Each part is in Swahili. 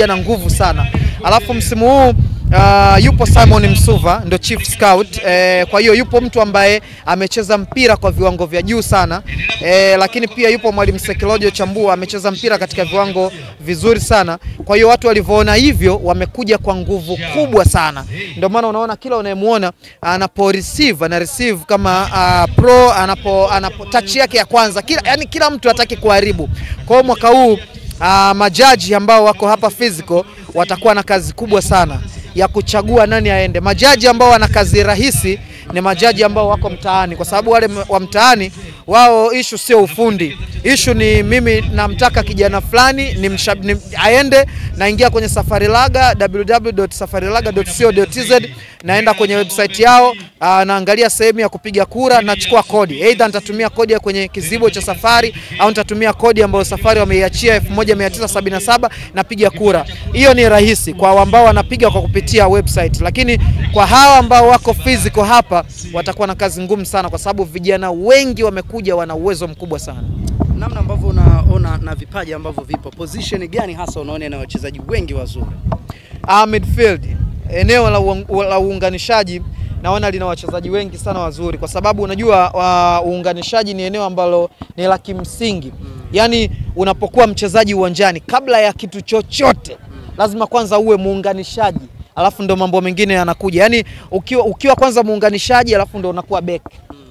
wamekuja na nguvu sana. Alafu msimu huu yupo Simon Msuva ndo chief scout, kwa hiyo yupo mtu ambaye amecheza mpira kwa viwango vya juu sana, lakini pia yupo mwalimu Sekilojo Chambua amecheza mpira katika viwango vizuri sana. Kwa hiyo watu walivyoona hivyo wamekuja kwa nguvu kubwa sana, ndio maana unaona kila unayemuona anapo receive kama pro, anapo touch yake ya kwanza, kila mtu hataki kuharibu. Kwa hiyo mwaka huu majaji ambao wako hapa physical watakuwa na kazi kubwa sana ya kuchagua nani aende. Majaji ambao wana kazi rahisi ni majaji ambao wako mtaani, kwa sababu wale wa mtaani wao issue sio ufundi. Issue ni mimi namtaka kijana fulani ni aende, naingia kwenye Safari Laga www.safarilaga.co.tz, naenda kwenye website yao, naangalia sehemu ya kupiga kura, nachukua kodi. Either nitatumia kodi ya kwenye kizibo cha Safari au nitatumia kodi ambayo Safari wameiachia 1977 napiga kura. Hiyo ni rahisi kwa ambao wanapiga kwa kupitia website, lakini kwa hawa ambao wako physical hapa watakuwa na kazi ngumu sana, kwa sababu vijana wengi wamekuja wana uwezo mkubwa sana. Namna ambavyo unaona na vipaji ambavyo vipo, position gani hasa unaona na wachezaji wengi wazuri? Midfield, eneo la uunganishaji naona lina wachezaji wengi sana wazuri, kwa sababu unajua uunganishaji ni eneo ambalo ni la kimsingi. Yani unapokuwa mchezaji uwanjani, kabla ya kitu chochote lazima kwanza uwe muunganishaji, alafu ndo mambo mengine yanakuja. Yani ukiwa kwanza muunganishaji alafu ndo unakuwa back,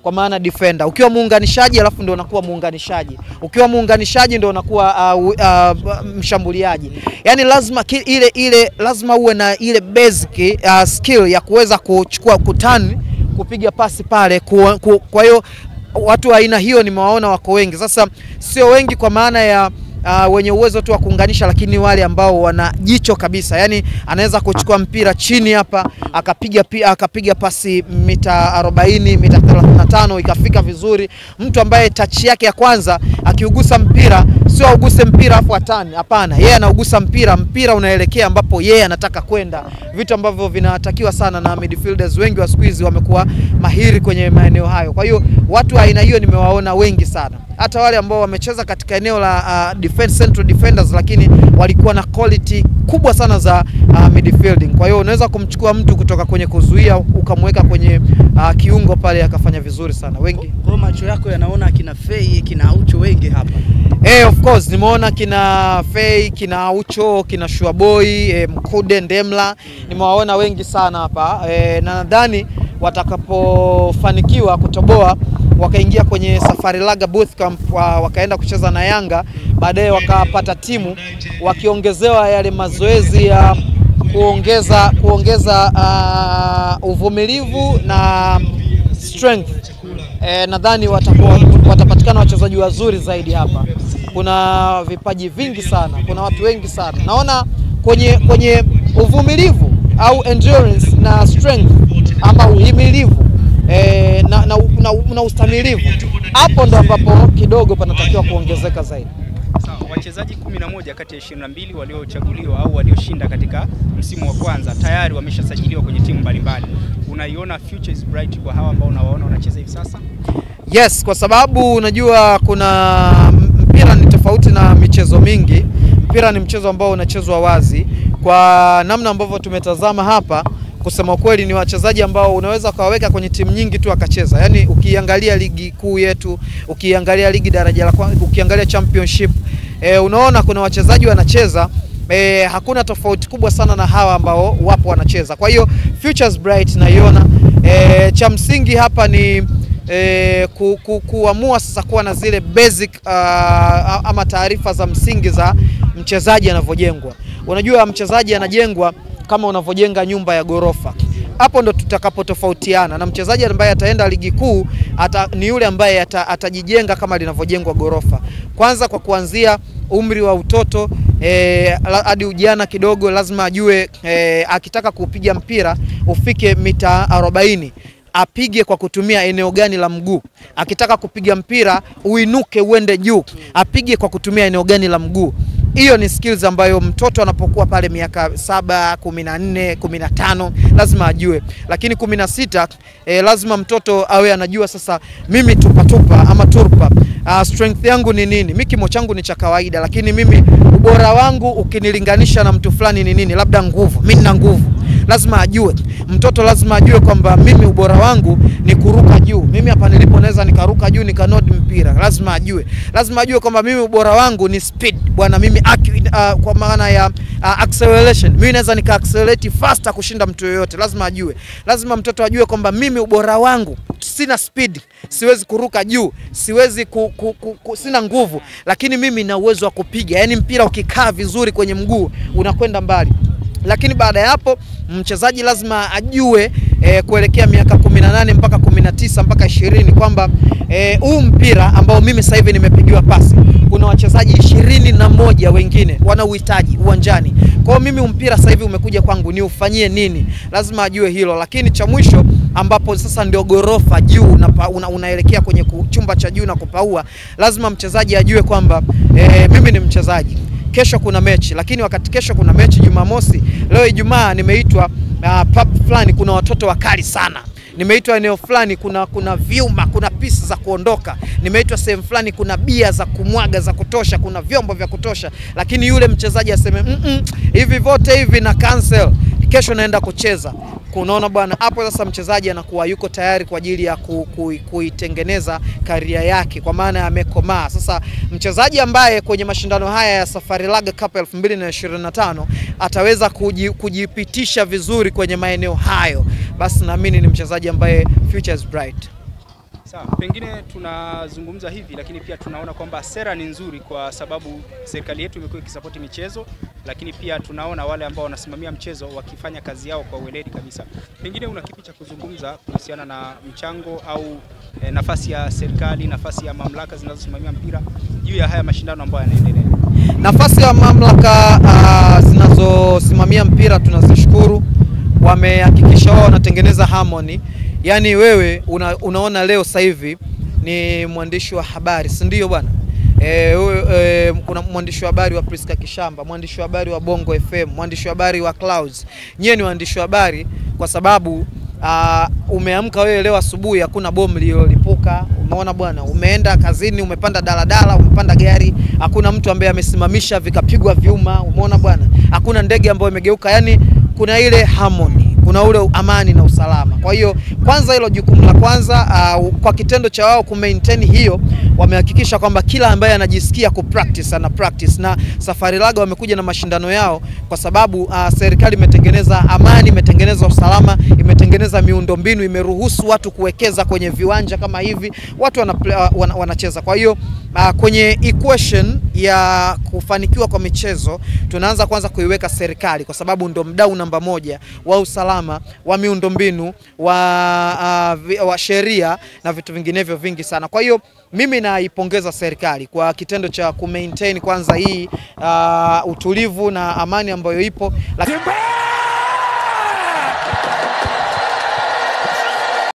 kwa maana defender. Ukiwa muunganishaji alafu ndo unakuwa muunganishaji. Ukiwa muunganishaji ndo unakuwa mshambuliaji. Yani lazima lazima uwe na ile basic skill ya kuweza kuchukua kutani, kupiga pasi pale. Kwa hiyo watu wa aina hiyo nimewaona wako wengi. Sasa sio wengi kwa maana ya wenye uwezo tu wa kuunganisha, lakini wale ambao wana jicho kabisa. Yani anaweza kuchukua mpira chini hapa akapiga pasi mita 40, mita 35 ikafika vizuri. Mtu ambaye touch yake ya kwanza akiugusa mpira, sio uguse mpira afu atani, hapana. Yeye anaugusa mpira unaelekea ambapo yeye anataka kwenda. Vitu ambavyo vinatakiwa sana, na midfielders wengi wa siku hizi wamekuwa mahiri kwenye maeneo hayo. Kwa hiyo watu aina hiyo nimewaona wengi sana. Hata wale ambao wamecheza katika eneo la central defenders, lakini walikuwa na quality kubwa sana za midfielding. Kwa hiyo unaweza kumchukua mtu kutoka kwenye kuzuia ukamweka kwenye kiungo pale akafanya vizuri sana. Wengi. Kwa macho yako yanaona kina Fei, kina Aucho wengi hapa. Of course nimeona kina Fei, kina Aucho, kina Shuaboy, Mkude, Ndemla. Nimewaona wengi sana hapa. Na nadhani watakapofanikiwa kutoboa wakaingia kwenye Safari Laga Booth Camp, wakaenda kucheza na Yanga, baadaye wakapata timu, wakiongezewa yale mazoezi ya kuongeza uvumilivu na strength, nadhani watapatikana wachezaji wazuri zaidi hapa. Kuna vipaji vingi sana, kuna watu wengi sana. Naona kwenye uvumilivu au endurance na strength ama uhimilivu na ustamilivu, hapo ndo ambapo kidogo panatakiwa kuongezeka zaidi. Sawa, wachezaji 11 kati ya 22 waliochaguliwa au walioshinda katika msimu wa kwanza tayari wameshasajiliwa kwenye timu mbalimbali. Unaiona future is bright kwa hawa ambao unawaona wanacheza hivi sasa? Yes, kwa sababu unajua kuna mpira ni tofauti na michezo mingi. Mpira ni mchezo ambao unachezwa wazi. Kwa namna ambavyo tumetazama hapa, kusema kweli ni wachezaji ambao unaweza kawaweka kwenye timu nyingi tu akacheza. Yani ukiangalia ligi kuu yetu, ukiangalia ligi daraja la kwanza, ukiangalia championship, unaona kuna wachezaji wanacheza, hakuna tofauti kubwa sana na hawa ambao wapo wanacheza. Kwa hiyo futures bright naiona. Cha msingi hapa ni kuamua sasa kuwa na zile basic ama taarifa za msingi za mchezaji anavyojengwa. Unajua mchezaji anajengwa kama unavyojenga nyumba ya gorofa. Hapo ndo tutakapotofautiana, na mchezaji ambaye ataenda ligi kuu ni yule ambaye atajijenga kama linavyojengwa gorofa. Kwanza kwa kuanzia umri wa utoto hadi ujana kidogo, lazima ajue akitaka kupiga mpira ufike mita 40, apige kwa kutumia eneo gani la mguu. Akitaka kupiga mpira uinuke uende juu, apige kwa kutumia eneo gani la mguu. Hiyo ni skills ambayo mtoto anapokuwa pale miaka 7, 14, 15 lazima ajue. Lakini 16 lazima mtoto awe anajua sasa mimi tupa ama turpa. Strength yangu ni nini? Mimi kimo changu ni cha kawaida, lakini mimi ubora wangu ukinilinganisha na mtu fulani ni nini, labda nguvu. Mimi nina nguvu, lazima ajue mtoto, lazima ajue kwamba mimi ubora wangu ni kuruka juu. Mimi hapa nilipo naweza nikaruka juu nikanodi mpira, lazima ajue kwamba mimi ubora wangu ni speed bwana. Mimi kwa maana ya acceleration, mimi naweza nika accelerate faster kushinda mtu yoyote, lazima ajue. Lazima mtoto ajue kwamba mimi ubora wangu sina speed, siwezi kuruka juu, siwezi sina nguvu, lakini mimi na uwezo wa kupiga. Yani mpira ukikaa vizuri kwenye mguu unakwenda mbali. Lakini baada ya hapo mchezaji lazima ajue kuelekea miaka 18 mpaka 19 mpaka 20 kwamba huu mpira ambao mimi sasa hivi nimepigiwa pasi, kuna wachezaji 21 wengine wana uhitaji uwanjani. Kwa hiyo mimi mpira sasa hivi umekuja kwangu, ni ufanyie nini? Lazima ajue hilo. Lakini cha mwisho ambapo sasa ndio gorofa juu unaelekea kwenye chumba cha juu na kupaua, lazima mchezaji ajue kwamba mimi ni mchezaji. Kesho kuna mechi, lakini wakati kesho kuna mechi Jumamosi, leo Ijumaa nimeitwa pub fulani, kuna watoto wakali sana. Nimeitwa eneo fulani, kuna vyuma, kuna pisi za kuondoka. Nimeitwa sehemu fulani, kuna bia za kumwaga za kutosha, kuna vyombo vya kutosha. Lakini yule mchezaji aseme hivi vote hivi na cancel, kesho naenda kucheza. Unaona bwana, hapo sasa mchezaji anakuwa yuko tayari kwa ajili ya kuitengeneza karia yake, kwa maana amekomaa. Sasa mchezaji ambaye kwenye mashindano haya ya Safari Laga Cup 2025 ataweza kujipitisha vizuri kwenye maeneo hayo, basi naamini ni mchezaji ambaye future is bright. Sawa, pengine tunazungumza hivi, lakini pia tunaona kwamba sera ni nzuri kwa sababu serikali yetu imekuwa ikisapoti michezo, lakini pia tunaona wale ambao wanasimamia mchezo wakifanya kazi yao kwa weledi kabisa. Pengine una kipi cha kuzungumza kuhusiana na mchango au nafasi ya serikali, nafasi ya mamlaka zinazosimamia mpira juu ya haya mashindano ambayo yanaendelea? Nafasi ya mamlaka zinazosimamia mpira tunazishukuru, wamehakikisha wao wanatengeneza harmony. Yani wewe unaona leo sasa hivi ni mwandishi wa habari, si ndio bwana? Kuna mwandishi wa habari wa Priska Kishamba, mwandishi wa habari wa Bongo FM, mwandishi wa habari wa Clouds. Nyie ni waandishi wa habari kwa sababu umeamka wewe leo asubuhi hakuna bomu lililipuka, umeona bwana, umeenda kazini, umepanda daladala, umepanda gari, hakuna mtu ambaye amesimamisha vikapigwa vyuma, umeona bwana, hakuna ndege ambayo imegeuka. Yani kuna ile harmony, kuna ule amani na usalama. Kwa hiyo kwanza hilo jukumu la kwanza, kwa kitendo cha wao ku-maintain hiyo, wamehakikisha kwamba kila ambaye anajisikia ku-practice ana practice. Na Safari Laga wamekuja na mashindano yao kwa sababu serikali imetengeneza amani, imetengeneza usalama, imetengeneza miundombinu, imeruhusu watu kuwekeza kwenye viwanja kama hivi, watu wanacheza. Kwa hiyo kwenye equation ya kufanikiwa kwa michezo tunaanza kwanza kuiweka serikali, kwa sababu ndo mdau namba moja wa usalama, wa miundombinu, wa sheria na vitu vinginevyo vingi sana. Kwa hiyo mimi naipongeza serikali kwa kitendo cha ku-maintain kwanza hii utulivu na amani ambayo ipo.